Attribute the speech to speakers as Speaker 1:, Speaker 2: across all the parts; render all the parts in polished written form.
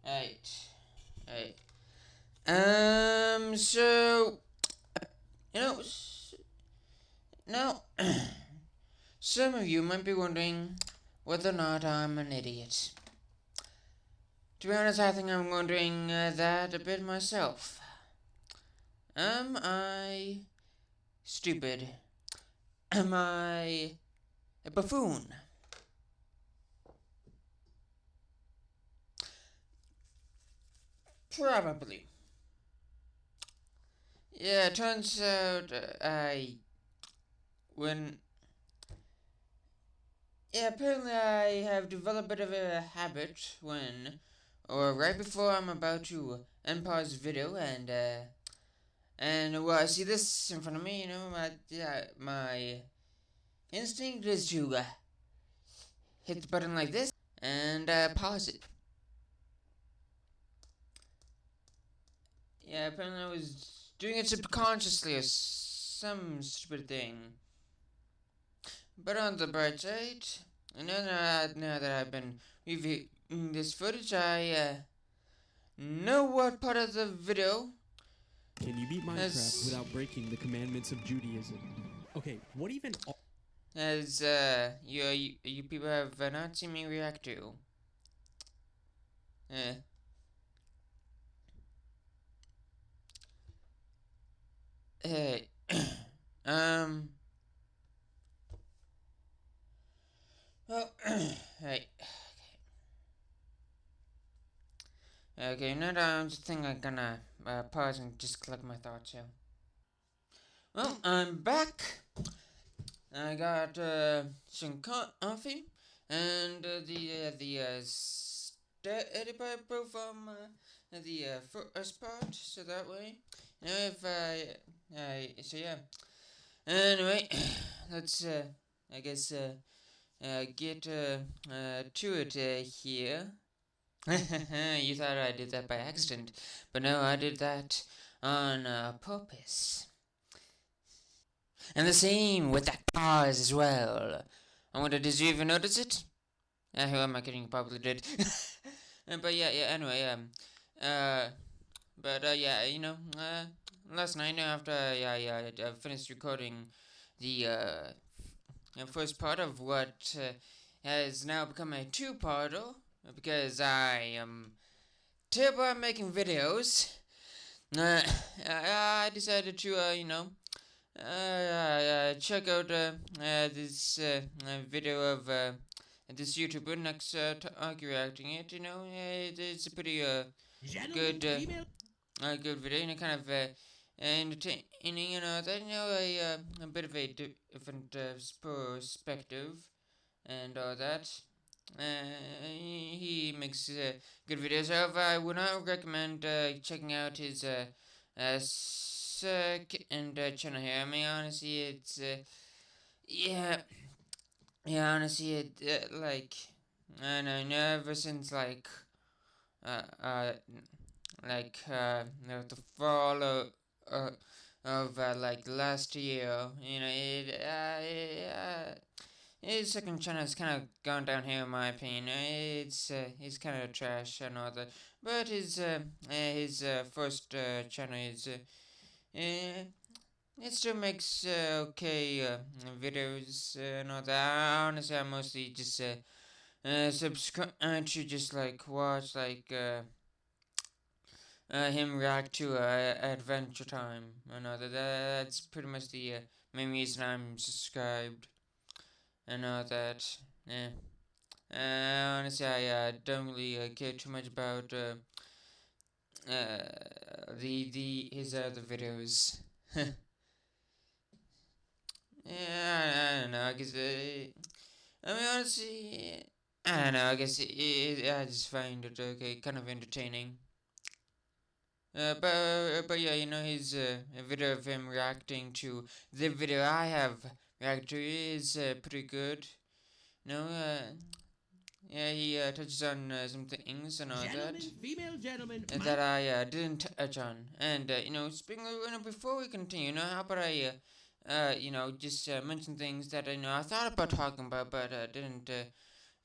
Speaker 1: Right. Right. So, you know, now, some of you might be wondering whether or not I'm an idiot. To be honest, I think I'm wondering that a bit myself. Am I stupid? Am I a buffoon? Probably. Yeah, it turns out when Yeah, apparently I have developed a bit of a habit when, or right before I'm about to end pause video and well, I see this in front of me, my instinct is to hit the button like this and pause it. Yeah, apparently I was doing it subconsciously or some stupid thing. But on the bright side, now that I've been reviewing this footage, I know what part of the video
Speaker 2: Can you beat Minecraft without breaking the commandments of Judaism? Okay, what even
Speaker 1: as you people have not seen me react to. Uh, hey, um, well, hey, okay, now I just think I'm gonna pause and just collect my thoughts here. Well, I'm back. I got some coffee and the study Bible from the first part, so that way, if so yeah. Anyway, let's I guess get to it here. You thought I did that by accident, but no, I did that on purpose. And the same with that pause as well. I wonder, did you even notice it? Who am I kidding? You probably did. But yeah, anyway, uh, yeah, last night after I finished recording the, first part of what has now become a two-parter, because I am terrible at making videos, I decided to, check out this video of this YouTuber next reacting it. It's a pretty good good video. Kind of entertaining. That a bit of a different perspective and all that. He makes good videos. However, I would not recommend checking out his second channel here. I mean, honestly, it's yeah, honestly, I don't know, ever since uh, uh, the fall of last year, his second channel has kind of gone downhill in my opinion. It's kind of trash and all that, but his first channel is it still makes okay videos and all that. Honestly, I mostly just subscribe to just watch him react to Adventure Time and all that. That's pretty much the main reason I'm subscribed and all that. Yeah. Honestly, I don't really care too much about the his other videos. Yeah, I don't know. I guess. I mean, honestly, I don't know. I guess I just find it okay, kind of entertaining. But yeah, his a video of him reacting to the video I have reacted to is pretty good. No, yeah, he touches on some things and all
Speaker 2: gentlemen,
Speaker 1: that
Speaker 2: female gentlemen,
Speaker 1: that I didn't touch on. And speaking of, before we continue, how about I just mention things that I thought about talking about, but didn't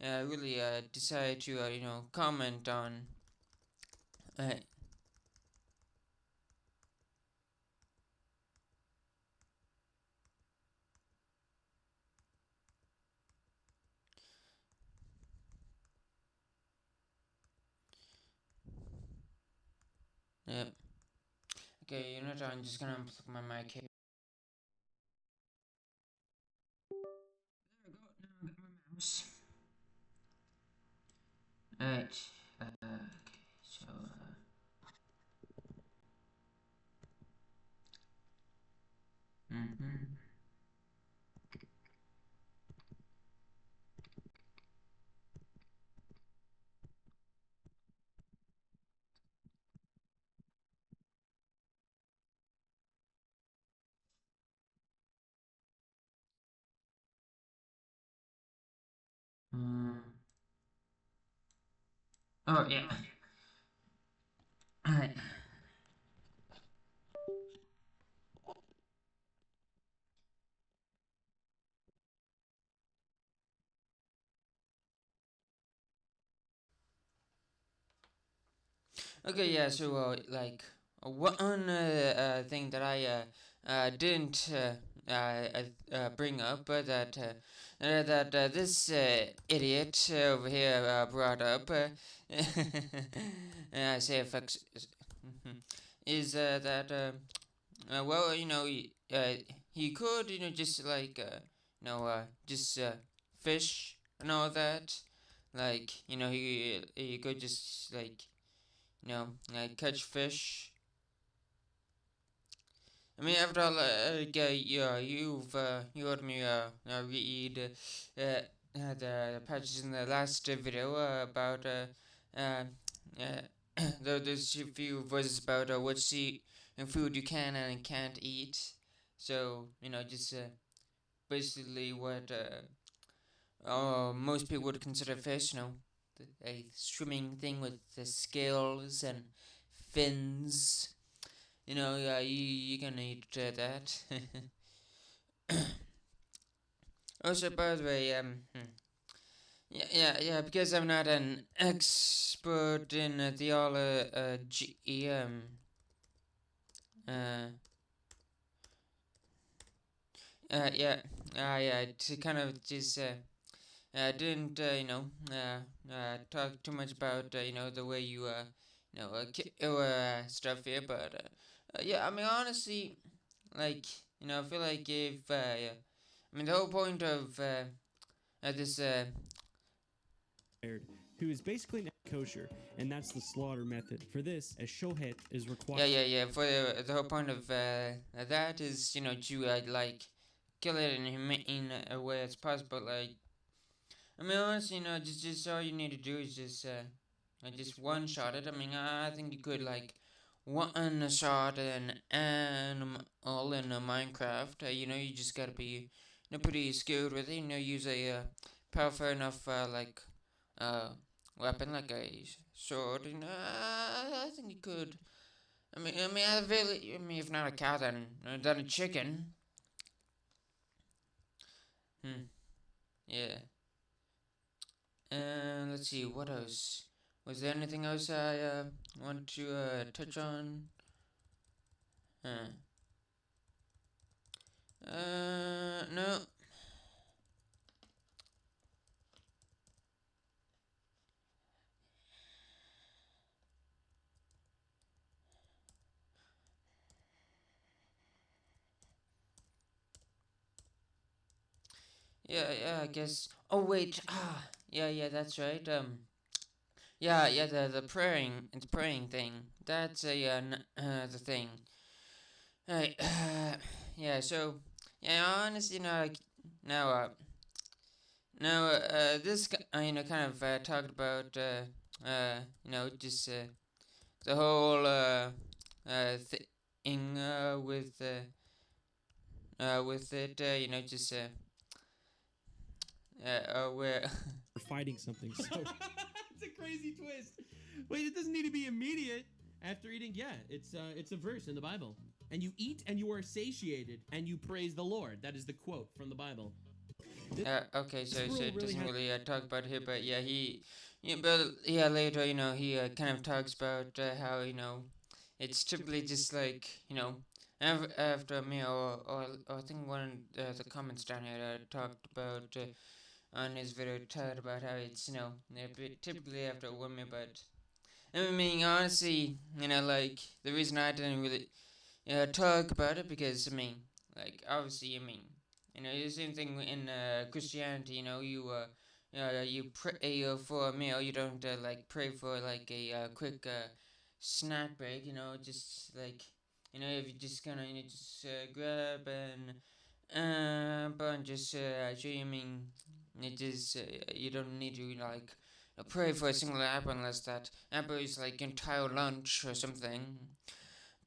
Speaker 1: really decide to comment on. Yep. Okay, you know what? I'm just gonna unplug my mic here. There we go. Now I got my mouse. Alright. Okay. So. Mhm. Mm. Oh yeah. Alright. Okay, yeah, so, one thing that I didn't bring up, but that this idiot over here brought up, I say effects, is that, well, he could, just just fish and all that. Like, he could just, catch fish. I mean, after all, yeah, you heard me read the patches in the last video about there's a few verses about what food you can and can't eat. So just basically what most people would consider fish. A swimming thing with the scales and fins. You can eat that. Also, by the way, yeah, because I'm not an expert in theology, uh, yeah, to kind of just, didn't, talk too much about, the way you, stuff here, but, yeah, I mean, honestly, like, I feel like if, yeah, I mean, the whole point of, this,
Speaker 2: who is basically not kosher, and that's the slaughter method. For this, a shohet is required.
Speaker 1: yeah. For the whole point of that is, to kill it in a way as possible. Like, I mean, honestly, just all you need to do is just one shot it. I mean, I think you could one shot an animal in Minecraft. You just gotta be pretty skilled with it. Use a powerful enough uh weapon like a sword. I think you could. If not a cow, then a chicken. Yeah. And let's see, what else? Was there anything else I want to touch on? Uh, no. Yeah, I guess. Oh wait, yeah, that's right. Yeah, the praying thing. That's the thing. Right. Yeah. So, yeah, honestly, now, this kind of talked about just the whole thing with it. Just where.
Speaker 2: Or fighting something. So it's a crazy twist. Wait, it doesn't need to be immediate after eating. Yeah, it's a verse in the Bible. And you eat and you are satiated and you praise the Lord. That is the quote from the Bible.
Speaker 1: Okay, so it
Speaker 2: really
Speaker 1: doesn't really talk about here, but yeah, Yeah, but yeah, later, he kind of talks about how, it's typically just like, after a meal, or I think one of the comments down here talked about on his video, talked about how it's, typically after one meal, but I mean, honestly, like, the reason I didn't really talk about it, because, I mean, like, obviously, the same thing in Christianity, you pray for a meal. You don't like pray for like a quick snack break. Just like if you just kind of just grab and bun, just show you. I mean, it just you don't need to like pray for a single apple unless that apple is like entire lunch or something.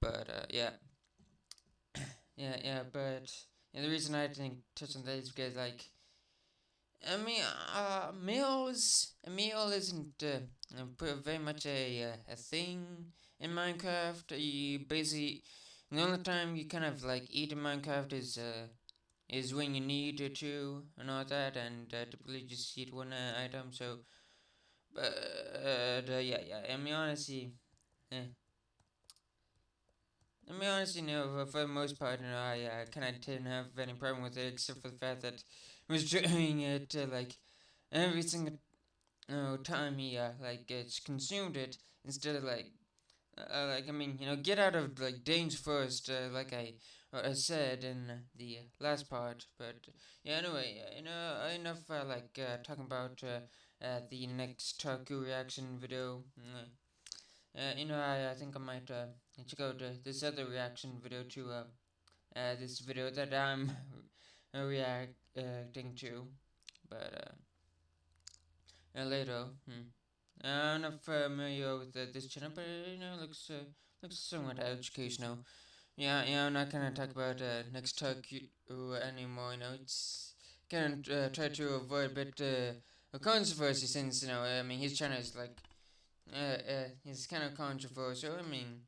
Speaker 1: But yeah, yeah. But the reason I didn't touch on that is because like I mean, a meal isn't very much a thing in Minecraft. You basically, the only time you kind of like eat in Minecraft is when you need it to and all that, and typically just eat one item. So, but yeah. Eh, for the most part, I kind of didn't have any problem with it, except for the fact that I was doing it like every single time he like gets consumed it, instead of like I mean, get out of like danger first, like I said in the last part. But yeah, anyway, enough like talking about the next Taku reaction video. I think I might check out this other reaction video to this video that I'm reacting to, but later. I'm not familiar with this channel, but looks somewhat educational. Yeah. I'm not gonna talk about next talk anymore. It's gonna try to avoid a bit of controversy, since I mean his channel is like he's kind of controversial. I mean,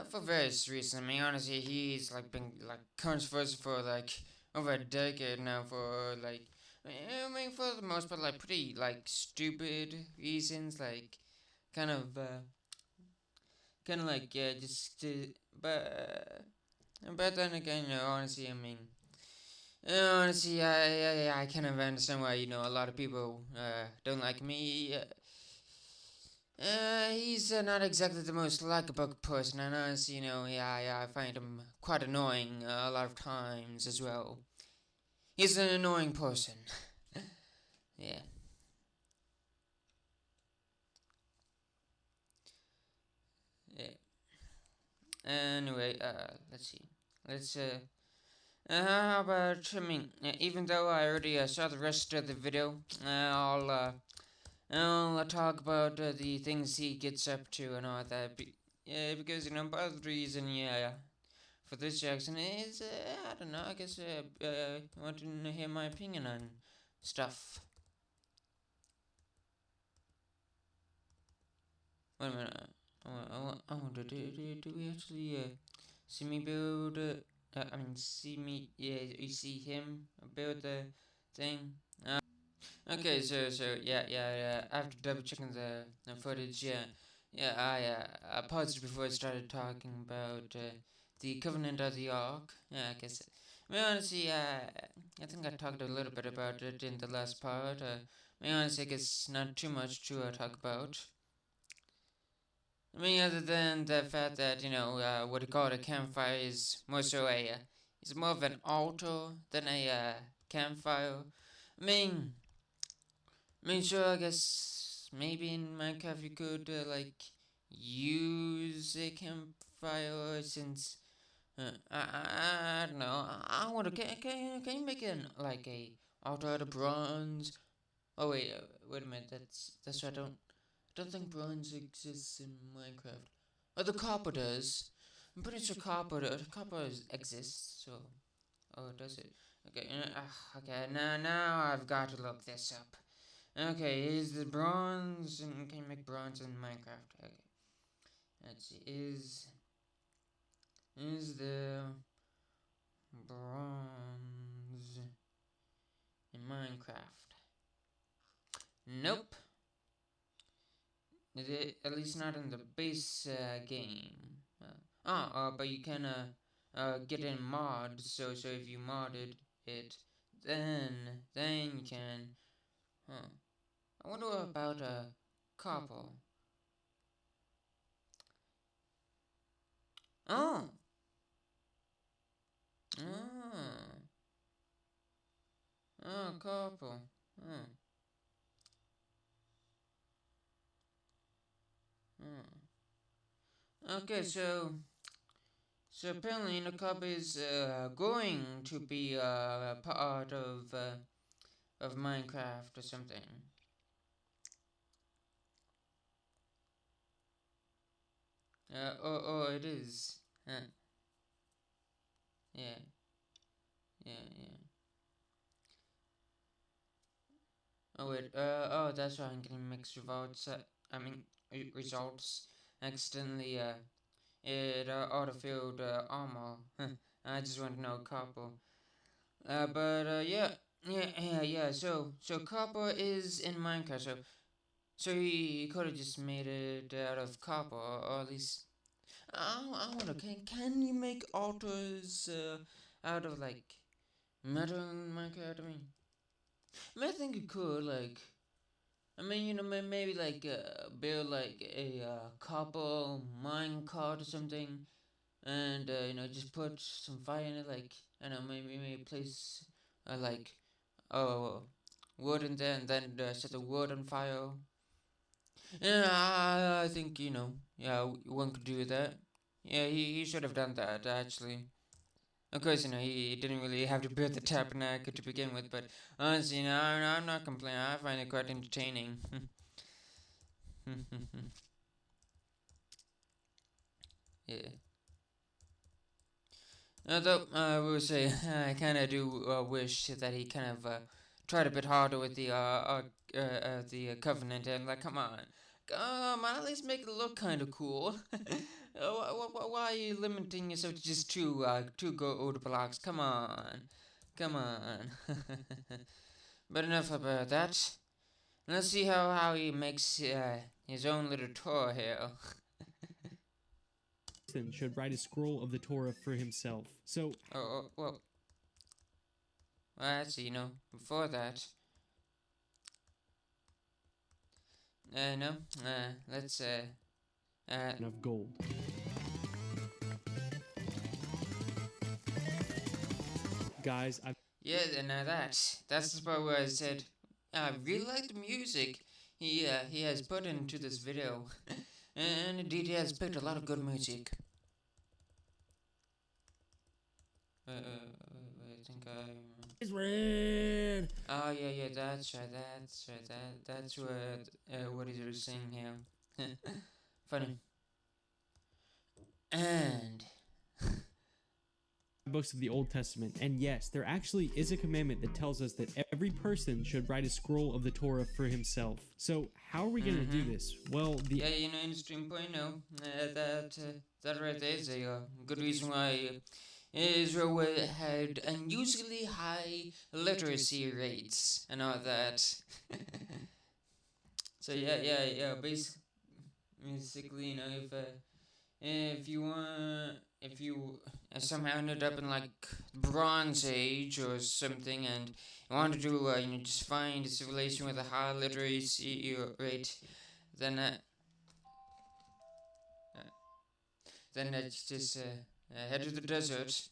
Speaker 1: for various reasons. I mean, honestly, he's like been like controversial for like over a decade now. For like, I mean, for the most part, like pretty like stupid reasons. Like, kind of, like yeah, just but then again, honestly, I mean. Honestly, I kind of understand why a lot of people don't like me. He's not exactly the most likable person, and honestly, yeah, I find him quite annoying a lot of times as well. He's an annoying person. Yeah. Yeah. Anyway, let's see. Let's how about, I mean, even though I already saw the rest of the video, I'll talk about the things he gets up to and all that. Yeah, because part of the reason, yeah, for this Jackson is I don't know. I guess you want to hear my opinion on stuff. Wait a minute. Do we actually see me build? I mean, see me. Yeah, you see him build the thing. Okay, so yeah. After double checking the footage, yeah. I paused before I started talking about the Covenant of the Ark. Yeah, I guess. I mean, honestly, I think I talked a little bit about it in the last part. I mean, honestly, I guess not too much to talk about. I mean, other than the fact that what you call a campfire is more so it's more of an altar than a campfire. I mean. Sure, I guess maybe in Minecraft you could use a campfire, since I don't know. I wonder, can you make an like a altar out of bronze? Oh wait a minute. That's right. I don't think bronze exists in Minecraft. Oh, the copper does. I'm pretty sure copper exists. So does it? Okay. Okay. Now I've got to look this up. Okay, is the bronze and can you make bronze in Minecraft? Okay. Let's see. Is the bronze in Minecraft? Nope. At least not in the base game. But you can get in mod. So if you modded it, then you can. Huh. I wonder about a couple. Oh. Oh. Oh, couple. Oh. Oh. Okay, so apparently Nukab is going to be part of Minecraft or something. It is. Huh. Yeah, yeah. Oh wait, that's why I'm getting mixed results. Results. Accidentally, it autofilled armor. I just want to know couple. Yeah. So copper is in Minecraft. So he could have just made it out of copper, or at least I wonder. Can you make altars out of like metal in Minecraft? I think you could like. Maybe like build like a copper mine cart or something, and just put some fire in it. Like I don't know, maybe place like oh wood in there, and then set the wood on fire. Yeah, I think yeah, one could do that. Yeah, he should have done that actually. Of course, he didn't really have to build the tabernacle to begin with, but honestly, I'm not complaining. I find it quite entertaining. Yeah. Although I will say, I kind of do wish that he kind of tried a bit harder with the covenant and like, come on, at least make it look kind of cool. Why are you limiting yourself to just two gold blocks? Come on. But enough about that. Let's see how he makes his own little tour here.
Speaker 2: Should write a scroll of the Torah for himself. So,
Speaker 1: Well, actually, before that, no, let's,
Speaker 2: of gold. Guys,
Speaker 1: yeah, now that's the part where I said, I really like the music he has put into this video, and indeed he has picked a lot of good music. I think
Speaker 2: it's red.
Speaker 1: Oh yeah, that's right. That's what he's saying here. Funny. And
Speaker 2: Books of the Old Testament, and yes, there actually is a commandment that tells us that every person should write a scroll of the Torah for himself. So how are we going to do this? Well,
Speaker 1: in Stream Point, that right there is a good reason why Israel had unusually high literacy rates and all that. So yeah. Basically, if you somehow ended up in like Bronze Age or something, and you wanted to just find a civilization with a high literacy rate, then just head to the desert,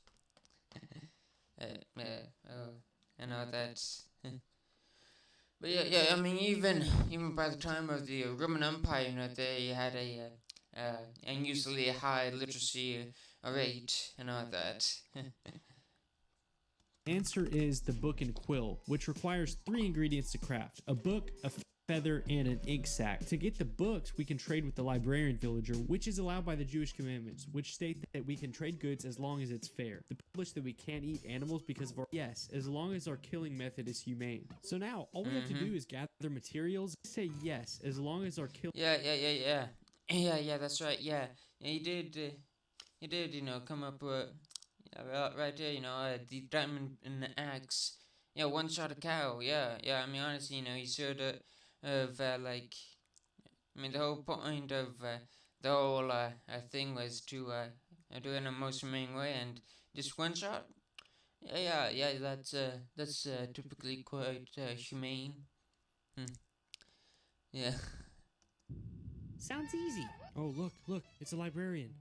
Speaker 1: and all that. But yeah, even by the time of the Roman Empire, they had a unusually high literacy rate and all that.
Speaker 2: Answer is the book and quill, which requires 3 ingredients to craft: a book, a feather, and an ink sac. To get the books, we can trade with the librarian villager, which is allowed by the Jewish commandments, which state that we can trade goods as long as it's fair. The publish that we can't eat animals because of our yes, as long as our killing method is humane. So now all we have to do is gather materials, say yes, as long as our kill.
Speaker 1: Yeah, that's right. Yeah, he did, come up with right there, the diamond and the axe. Yeah, one shot a cow. Yeah. Honestly, he should have I mean, the whole point of the whole thing was to do it in a most humane way, and just one shot. Yeah. That's typically quite humane. Hmm. Yeah.
Speaker 2: Sounds easy. Oh, look, it's a librarian.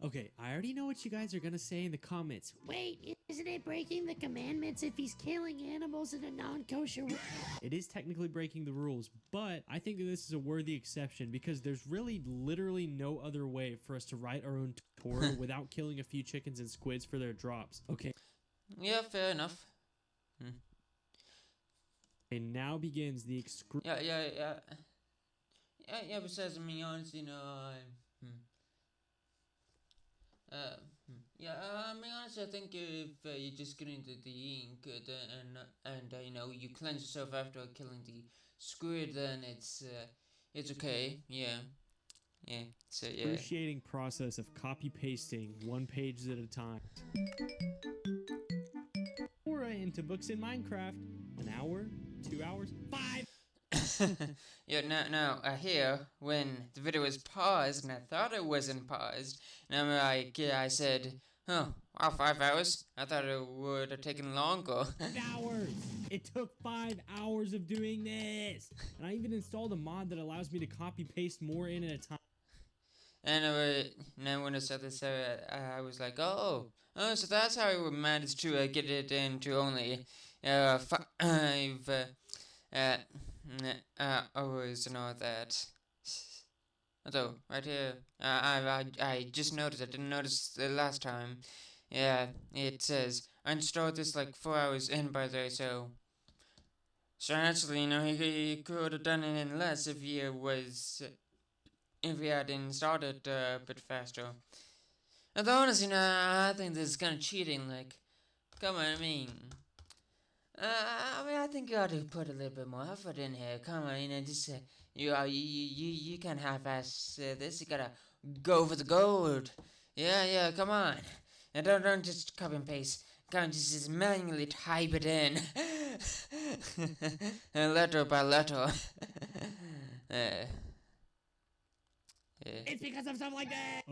Speaker 2: Okay, I already know what you guys are gonna say in the comments.
Speaker 3: Wait, isn't it breaking the commandments if he's killing animals in a non-kosher way?
Speaker 2: It is technically breaking the rules, but I think that this is a worthy exception because there's really literally no other way for us to write our own Torah without killing a few chickens and squids for their drops. Okay.
Speaker 1: Yeah, fair enough.
Speaker 2: And now begins the
Speaker 1: Besides, I mean, honestly, I mean, honestly, I think if you just get into the ink and you cleanse yourself after killing the squid, then it's okay. Yeah. So yeah.
Speaker 2: excruciating process of copy pasting one page at a time. Torah into books in Minecraft. An hour, 2 hours, 5.
Speaker 1: Here, when the video was paused, and I thought it wasn't paused, and I'm like, I said, oh, wow, 5 hours? I thought it would have taken longer.
Speaker 2: 5 hours! It took 5 hours of doing this! And I even installed a mod that allows me to copy paste more in at a time.
Speaker 1: And then when I said this, I was like, so that's how we managed to get it into only 5 hours and all that. Although, right here, I just noticed, I didn't notice the last time. Yeah, it says, I installed this like 4 hours in, by the way, so actually, he could have done it in less if he had installed it a bit faster. Although, honestly, I think this is kind of cheating, like, come on, I think you ought to put a little bit more effort in here. Come on, just you can't half-ass this. You gotta go for the gold. Yeah, come on. And don't just copy and paste. Come on, just manually type it in, letter by letter. Yeah.
Speaker 3: It's because of stuff like that.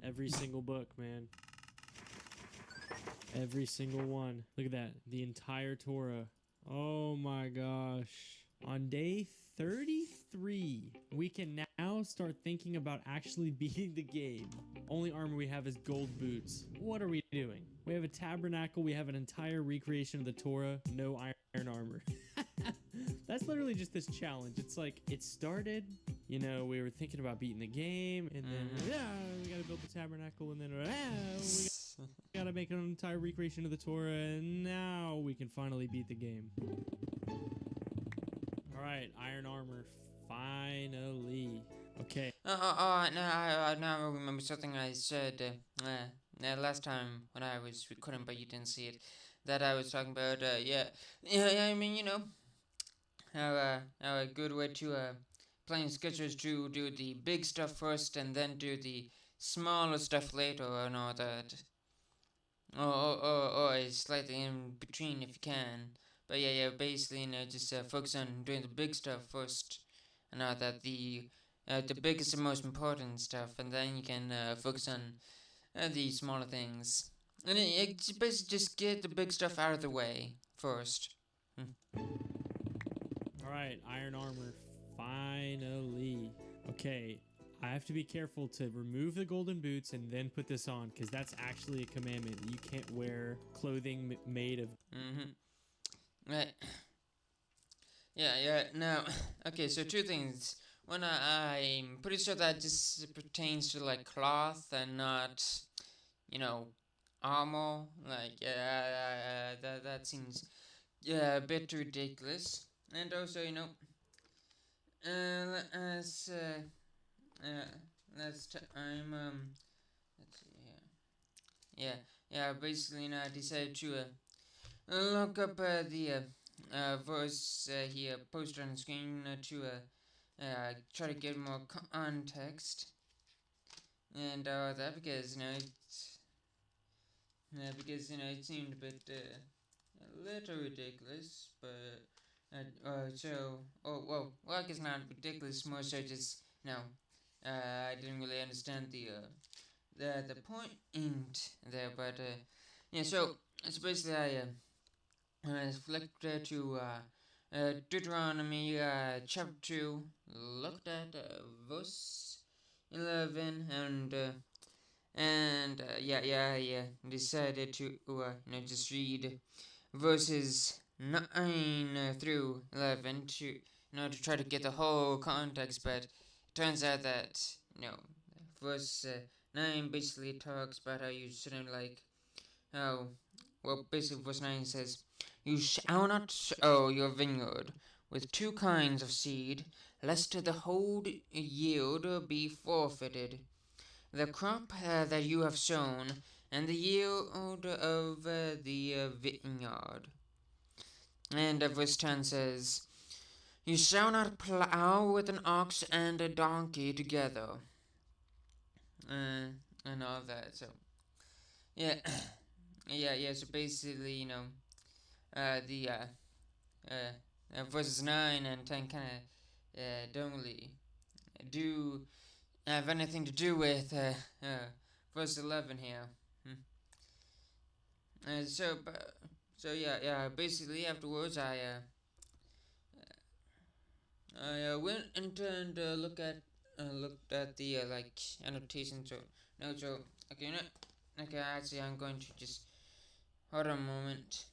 Speaker 2: Every single book, man. Every single one. Look at that. The entire Torah. Oh my gosh. On day 33, we can now start thinking about actually beating the game. Only armor we have is gold boots. What are we doing? We have a tabernacle. We have an entire recreation of the Torah. No iron armor. That's literally just this challenge. It's like, it started, we were thinking about beating the game, and then, we gotta build the tabernacle, and then, we gotta make an entire recreation of the Torah, and now we can finally beat the game. Alright, iron armor, finally. Okay.
Speaker 1: Now I remember something I said last time when I was recording, but you didn't see it. That I was talking about, I mean, how a good way to playing sketches is to do the big stuff first and then do the smaller stuff later and all that. Or slightly in between if you can. But basically, just focus on doing the big stuff first and all that. The biggest and most important stuff, and then you can focus on the smaller things. And basically just get the big stuff out of the way first.
Speaker 2: Alright, iron armor, finally. Okay, I have to be careful to remove the golden boots and then put this on, because that's actually a commandment. You can't wear clothing made of...
Speaker 1: Right. Yeah, now, okay, so 2 things. One, I'm pretty sure that just pertains to, like, cloth and not, armor. Like, that seems a bit ridiculous. And also, last time, let's see here. Basically, I decided to look up the verse here posted on the screen to try to get more context and that, because because it seemed a bit a little ridiculous, but I guess not ridiculous, more so just I didn't really understand the point there, but so basically I flipped Deuteronomy chapter 2, looked at verse 11, and decided to just read verses 9 through 11 to try to get the whole context, but it turns out that verse 9 basically talks about how you shouldn't basically verse 9 says, "You shall not sow your vineyard with two kinds of seed, lest the whole yield be forfeited. The crop that you have sown, and the yield of the vineyard." And verse 10 says, "You shall not plow with an ox and a donkey together." And all that. So, yeah, yeah. So basically, the verses 9 and 10 kind of don't really do have anything to do with verse 11 here. Basically afterwards I went and looked at the annotations or notes. So okay, okay. Actually, I'm going to just hold on a moment.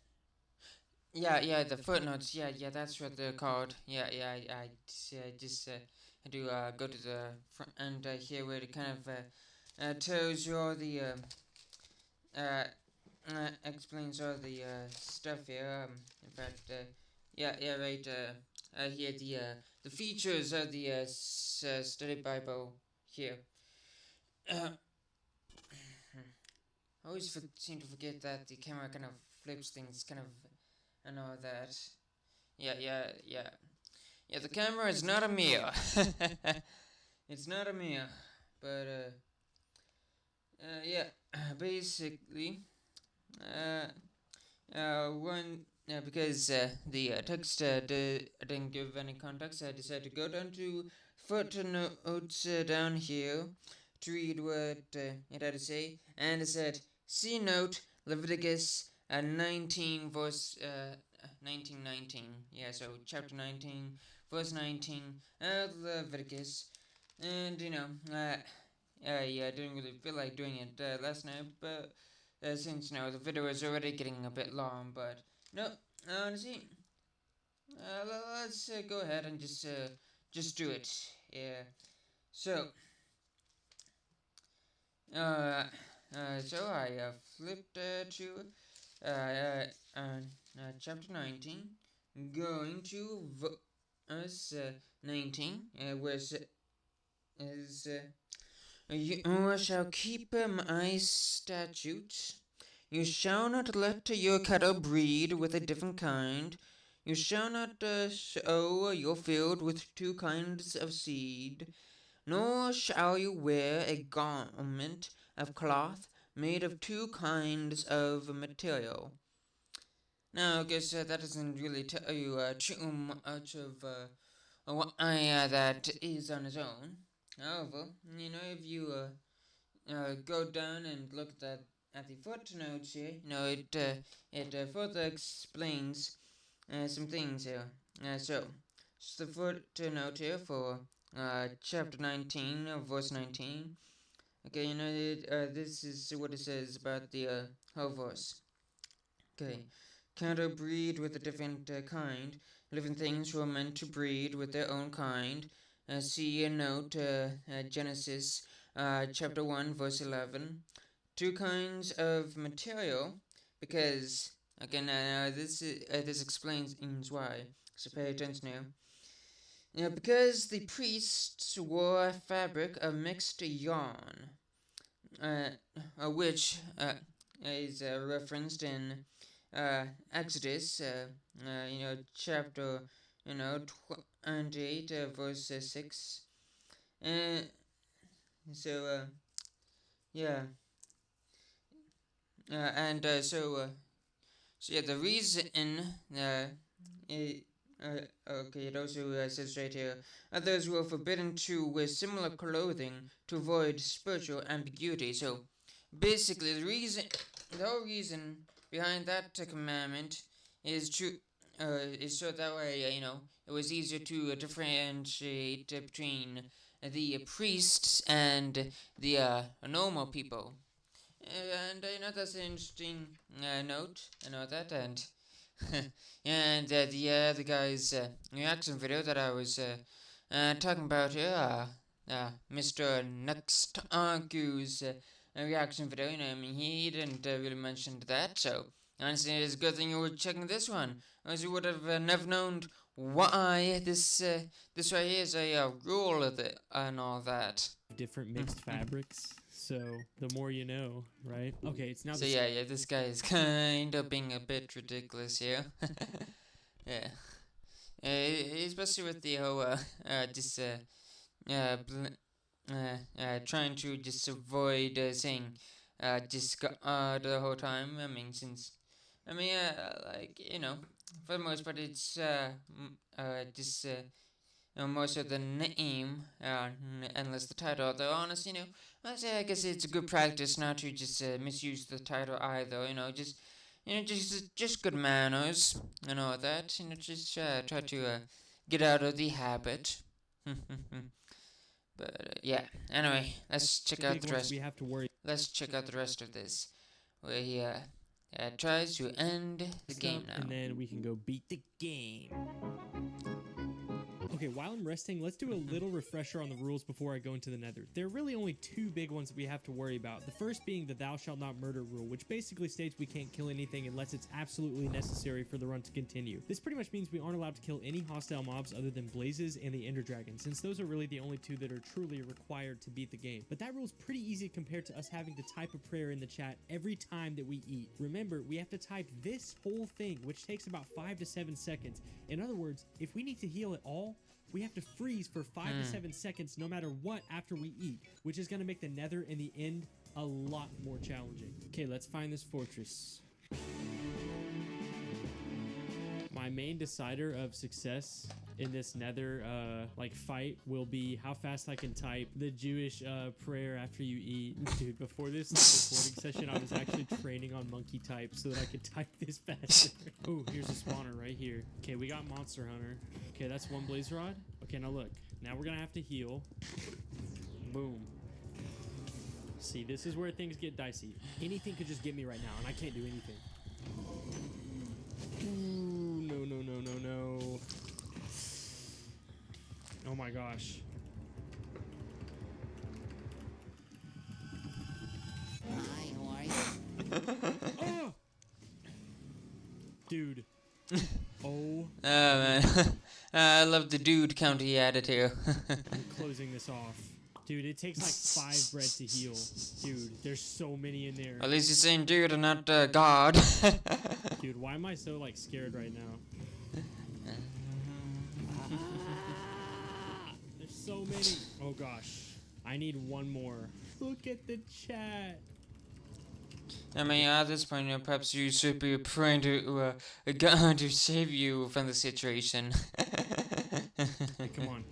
Speaker 1: Yeah, the footnotes. Yeah, that's what they're called. I just had to go to the front and here where it kind of tells you all the explains all the stuff here. In fact, right. Here the features of the study Bible here. I always seem to forget that the camera kind of flips things, kind of, and all that. Yeah. The camera is not a mirror. It's not a mirror, but yeah. Basically, one because the text didn't give any context, I decided to go down to footnotes down here to read what it had to say, and it said, "See note Leviticus 19 verse 19. Yeah, so chapter 19 verse 19 Leviticus, and I didn't really feel like doing it last night, but since the video is already getting a bit long, but no, honestly, let's go ahead and just do it. Yeah. So, I flipped to chapter 19, going to verse 19, where it is. You shall keep my statutes. You shall not let your cattle breed with a different kind. You shall not sow your field with two kinds of seed, nor shall you wear a garment of cloth made of two kinds of material. Now, I guess that doesn't really tell you too much of why that is on its own. However, if you go down and look at the footnotes here, it further explains some things here. It's the footnote here for chapter 19, verse 19. Okay, this is what it says about the whole verse. Okay, cattle breed with a different kind. Living things were meant to breed with their own kind. See a note, Genesis chapter 1, verse 11. Two kinds of material, because, again, this explains why. So pay attention now. Because the priests wore a fabric of mixed yarn, which is referenced in Exodus, chapter 28, verse 6. So yeah. So yeah, the reason, it, okay, it also says right here, others were forbidden to wear similar clothing to avoid spiritual ambiguity. So basically, the whole reason behind that commandment is to, is so that way, it was easier to differentiate between the priests and the normal people. And that's an interesting note. I know that, and and the other guy's reaction video that I was talking about here, Mr. Next Argue's reaction video. I mean, he didn't really mention that, so honestly, it's a good thing you were checking this one, or else you would have never known why this right here is a rule of and all that.
Speaker 2: Different mixed fabrics. So the more you know, right? Okay, it's now.
Speaker 1: So yeah, this guy is kind of being a bit ridiculous here. Yeah, especially with the whole just trying to just avoid saying just the whole time. I mean, like for the most part, it's just most of the name, unless the title. Although honestly, I guess it's a good practice not to just misuse the title either. Just good manners and all that. Just try to get out of the habit. But yeah. Anyway, let's check out the rest.
Speaker 2: We have to worry.
Speaker 1: Let's check out the rest of this, where he tries to end the game now.
Speaker 2: And then we can go beat the game. Okay, while I'm resting, let's do a little refresher on the rules before I go into the nether. There are really only two big ones that we have to worry about. The first being the thou shalt not murder rule, which basically states we can't kill anything unless it's absolutely necessary for the run to continue. This pretty much means we aren't allowed to kill any hostile mobs other than blazes and the ender dragon, since those are really the only two that are truly required to beat the game. But that rule is pretty easy compared to us having to type a prayer in the chat every time that we eat. Remember, we have to type this whole thing, which takes about 5 to 7 seconds. In other words, if we need to heal at all, we have to freeze for 5 to 7 seconds no matter what after we eat, which is going to make the nether in the end a lot more challenging. Okay, let's find this fortress. My main decider of success in this nether fight will be how fast I can type the Jewish prayer after you eat. Dude, before this recording session, I was actually training on monkey type so that I could type this faster. Oh, here's a spawner right here. Okay, we got Monster Hunter. Okay, that's one blaze rod. Okay, now look. Now we're gonna have to heal. Boom. See, this is where things get dicey. Anything could just get me right now, and I can't do anything. Ooh, no. Oh my gosh.
Speaker 3: Hi, how are you?
Speaker 2: Oh! Dude. Oh.
Speaker 1: Man. I love the dude count he added here.
Speaker 2: I'm closing this off. Dude, it takes like 5 bread to heal. Dude, there's so many in there.
Speaker 1: At least you're saying dude and not God.
Speaker 2: Dude, why am I so like scared right now? There's so many. Oh gosh. I need one more. Look at the chat.
Speaker 1: I mean, at this point, perhaps you should be praying to God to save you from the situation.
Speaker 2: Hey, come on.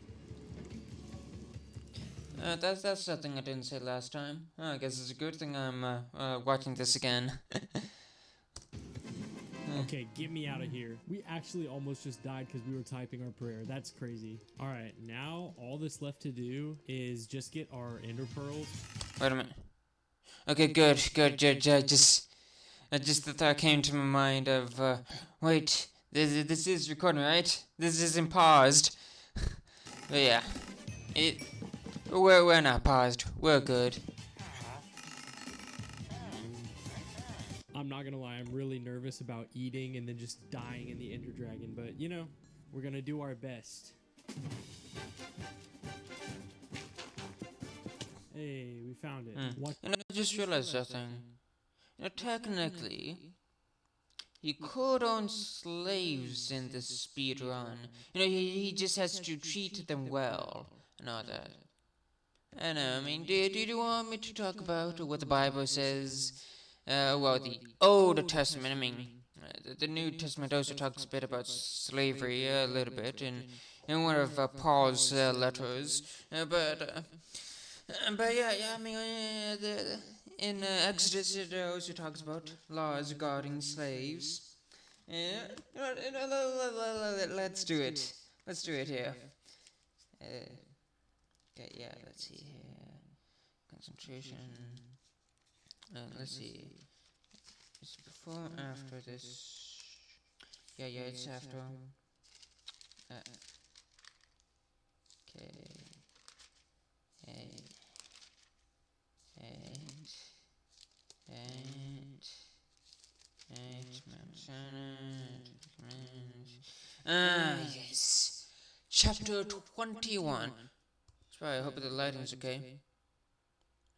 Speaker 1: That's something I didn't say last time. I guess it's a good thing I'm watching this again.
Speaker 2: Okay, get me out of here. We actually almost just died because we were typing our prayer. That's crazy. All right, now all that's left to do is just get our ender pearls.
Speaker 1: Wait a minute. Okay, good. Just the thought came to my mind of, wait, this is recording, right? This isn't paused. But yeah, we're not paused. We're good.
Speaker 2: I'm not gonna lie, I'm really nervous about eating and then just dying in the ender dragon, but we're gonna do our best. Hey, we found it. What?
Speaker 1: And I just realized something. Technically, you could own slaves in this speed run. He just has to treat them well and all that. I know, I mean, do you want me to talk about what the Bible says the Old Testament. I mean, the New Testament also talks a bit about slavery a little bit in one of Paul's letters. But yeah. I mean, in Exodus it also talks about laws regarding slaves. Yeah, let's do it. Let's do it here. Okay, yeah. Let's see here. Concentration. Let's see. Is it before, after this? Yeah, it's after. Okay. Eight. Yes. Chapter 21. Sorry, I hope the lighting's okay.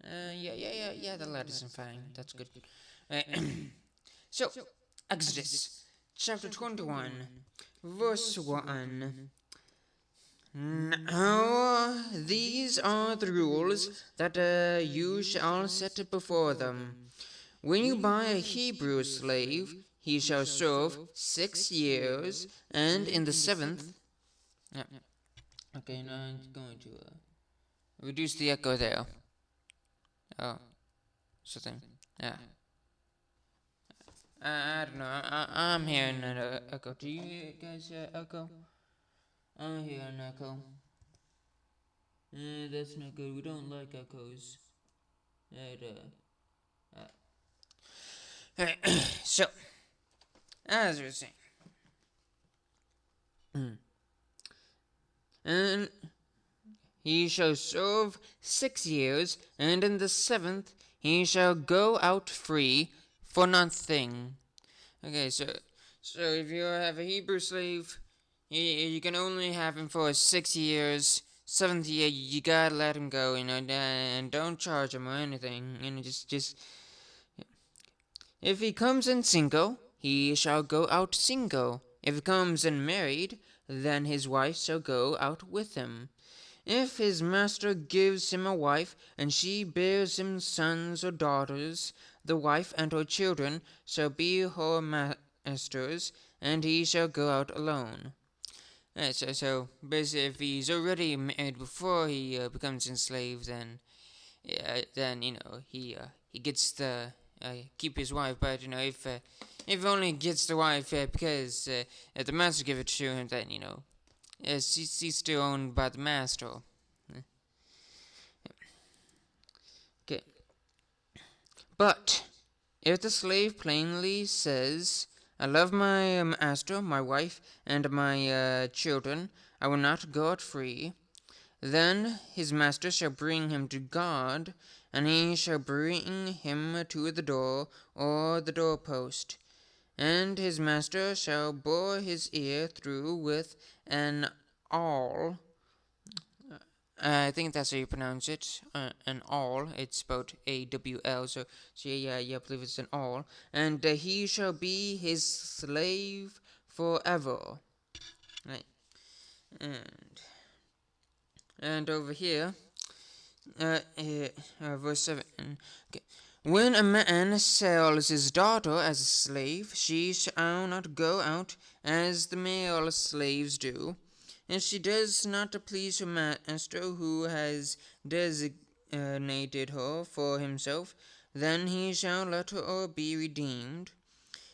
Speaker 1: Yeah, the lighting's fine. That's good. So, Exodus, chapter 21, verse 1. Now, these are the rules that you shall set before them. When you buy a Hebrew slave, he shall serve 6 years, and in the 7th... Okay, now I'm going to reduce the echo there. Oh, something. Yeah. I don't know. I'm hearing an echo. Do you guys hear echo? I'm hearing an echo. That's not good. We don't like echoes. So, as we were saying, and he shall serve 6 years, and in the 7th he shall go out free for nothing. Okay, so if you have a Hebrew slave, you can only have him for 6 years. 7th year, you gotta let him go, and don't charge him or anything. Just if he comes in single, he shall go out single. If he comes in married, then his wife shall go out with him. If his master gives him a wife, and she bears him sons or daughters, the wife and her children shall be her master's, and he shall go out alone. So basically, if he's already married before he becomes enslaved, then he gets to keep his wife. But if he only gets the wife because the master gave it to him, then she's still owned by the master. Okay. But if the slave plainly says, I love my master, my wife, and my children, I will not go out free, then his master shall bring him to God, and he shall bring him to the door or the doorpost. And his master shall bore his ear through with an awl. I think that's how you pronounce it. An awl. It's spelled A-W-L. So yeah, I believe it's an awl. And he shall be his slave forever. Right. And over here, verse 7. Okay. When a man sells his daughter as a slave, she shall not go out as the male slaves do. And she does not please her master who has designated her for himself, then he shall let her be redeemed.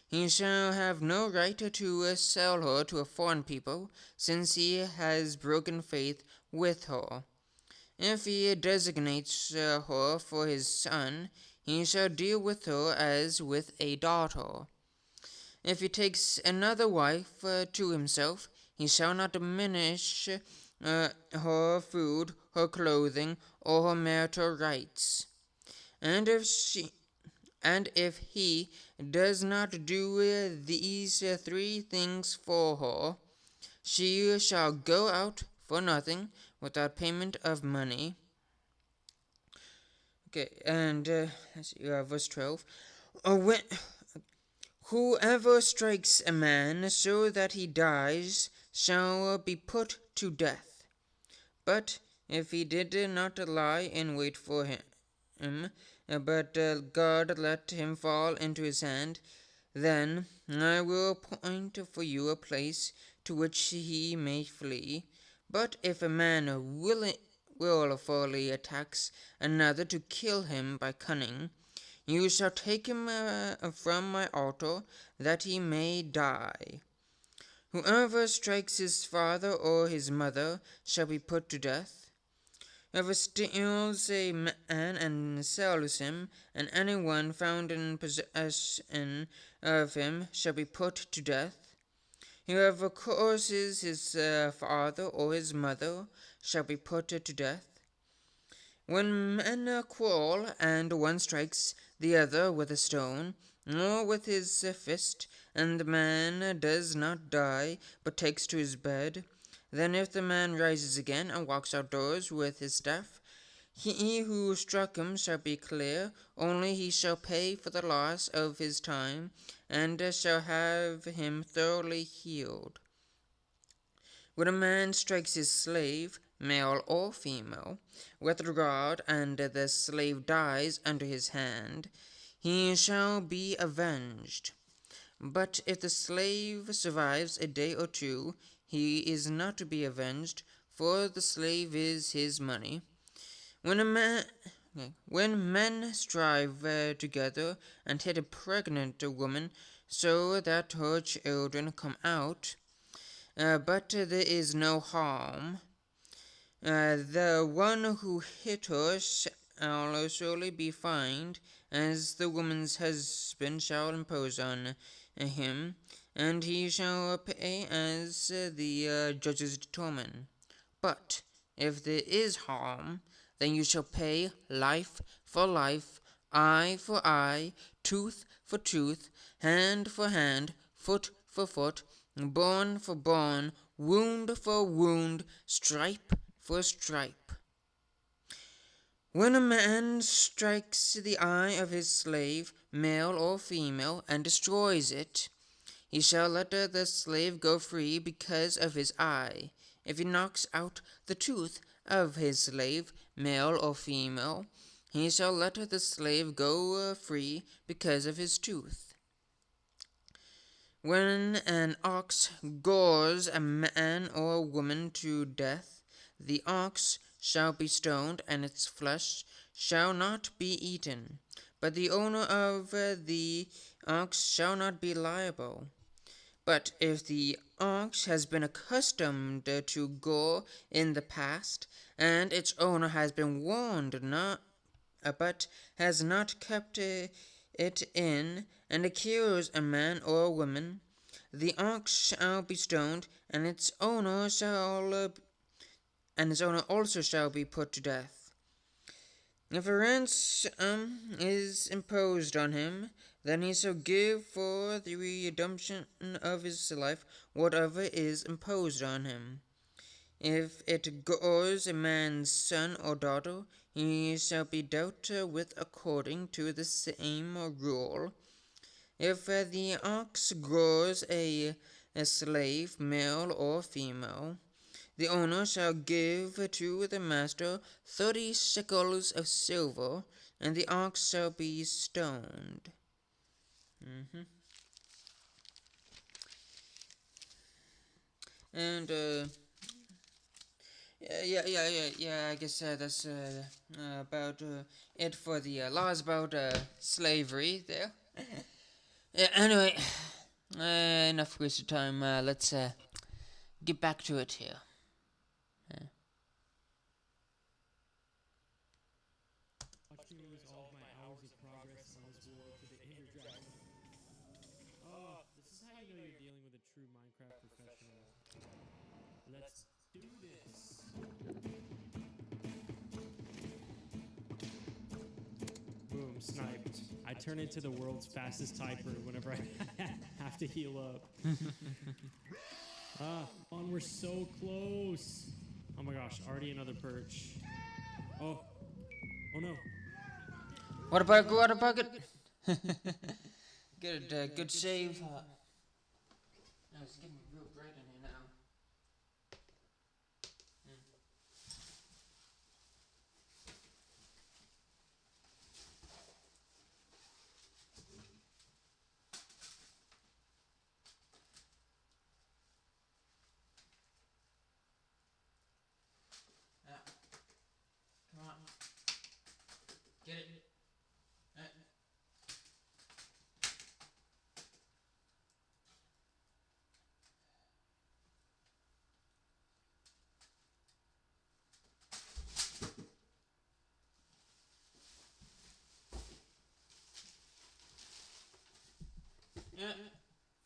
Speaker 1: He shall have no right to sell her to a foreign people, since he has broken faith with her. If he designates her for his son, he shall deal with her as with a daughter. If he takes another wife to himself, he shall not diminish her food, her clothing, or her marital rights. And if he does not do these 3 things for her, she shall go out for nothing, without payment of money. Okay, and let's see, verse 12. Whoever strikes a man so that he dies shall be put to death. But if he did not lie in wait for him, but God let him fall into his hand. Then I will appoint for you a place to which he may flee. But if a man willfully attacks another to kill him by cunning, you shall take him from my altar, that he may die. Whoever strikes his father or his mother shall be put to death. Whoever steals a man and sells him, and anyone found in possession of him shall be put to death. Whoever curses his father or his mother shall be put to death. When men quarrel, and one strikes the other with a stone, or with his fist, and the man does not die, but takes to his bed, then if the man rises again and walks outdoors with his staff, he who struck him shall be clear, only he shall pay for the loss of his time, and shall have him thoroughly healed. When a man strikes his slave, male or female, with regard, and the slave dies under his hand, he shall be avenged. But if the slave survives a day or two, he is not to be avenged, for the slave is his money. When men strive together and hit a pregnant woman so that her children come out, but there is no harm, the one who hit her shall surely be fined, as the woman's husband shall impose on him, and he shall pay as the judges determine. But if there is harm, then you shall pay life for life, eye for eye, tooth for tooth, hand for hand, foot for foot, bone for bone, wound for wound, stripe for stripe. When a man strikes the eye of his slave, male or female, and destroys it, he shall let the slave go free because of his eye. If he knocks out the tooth of his slave, male or female, he shall let the slave go free because of his tooth. When an ox gores a man or a woman to death, the ox shall be stoned, and its flesh shall not be eaten. But the owner of the ox shall not be liable. But if the ox has been accustomed to gore in the past, and its owner has been warned but has not kept it in, and kills a man or a woman, the ox shall be stoned, and its owner also shall be put to death. If a ransom is imposed on him, then he shall give for the redemption of his life whatever is imposed on him. If it gores a man's son or daughter, he shall be dealt with according to the same rule. If the ox gores a slave, male or female, the owner shall give to the master 30 shekels of silver, and the ox shall be stoned. And I guess that's about it for the laws about slavery there. Anyway, enough wasted time. Let's get back to it here.
Speaker 2: Watch me lose all of my hours of progress on this war to the Ender Dragon. Oh, this is how you know you're dealing with a true Minecraft professional. Let's do this. Boom, sniped. I turn into the world's fastest typer whenever I have to heal up. We're so close. Oh my gosh, already another perch. Oh no.
Speaker 1: What about water bucket? Good save. No, it's getting real bright in here now. Yeah,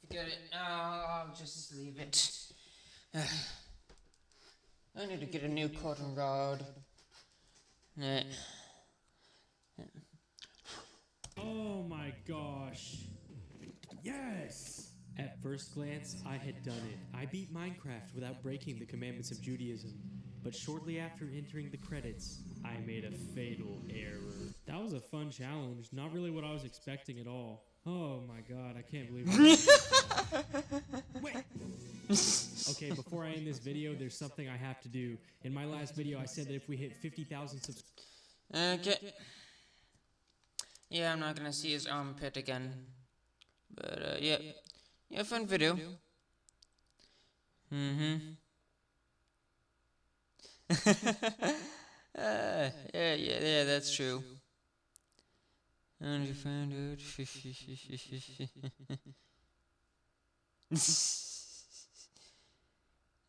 Speaker 1: forget it. I'll just leave it. I need to get a new cotton rod. Yeah.
Speaker 2: Oh my gosh. Yes! At first glance, I had done it. I beat Minecraft without breaking the commandments of Judaism. But shortly after entering the credits, I made a fatal error. That was a fun challenge. Not really what I was expecting at all. Oh my god, I can't believe it. Wait! Okay, before I end this video, there's something I have to do. In my last video, I said that if we hit 50,000 subscribers...
Speaker 1: Okay. Yeah, I'm not gonna see his armpit again. But, yeah. Yeah, fun video. Yeah, that's true. And you found out.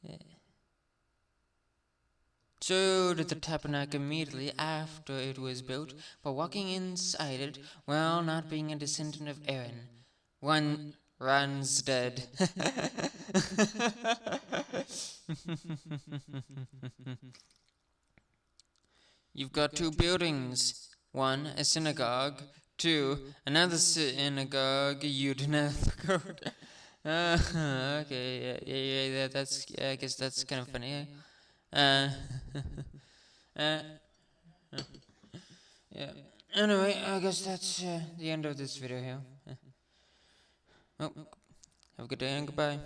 Speaker 1: Yeah. So did the tabernacle immediately after it was built, by walking inside it, while not being a descendant of Aaron. One runs dead. You've got two buildings. One, a synagogue. Two, another synagogue you didn't have to go to. Okay, yeah, that's, yeah, I guess that's kind of funny. Yeah. Anyway, I guess that's the end of this video here. Oh, have a good day and goodbye.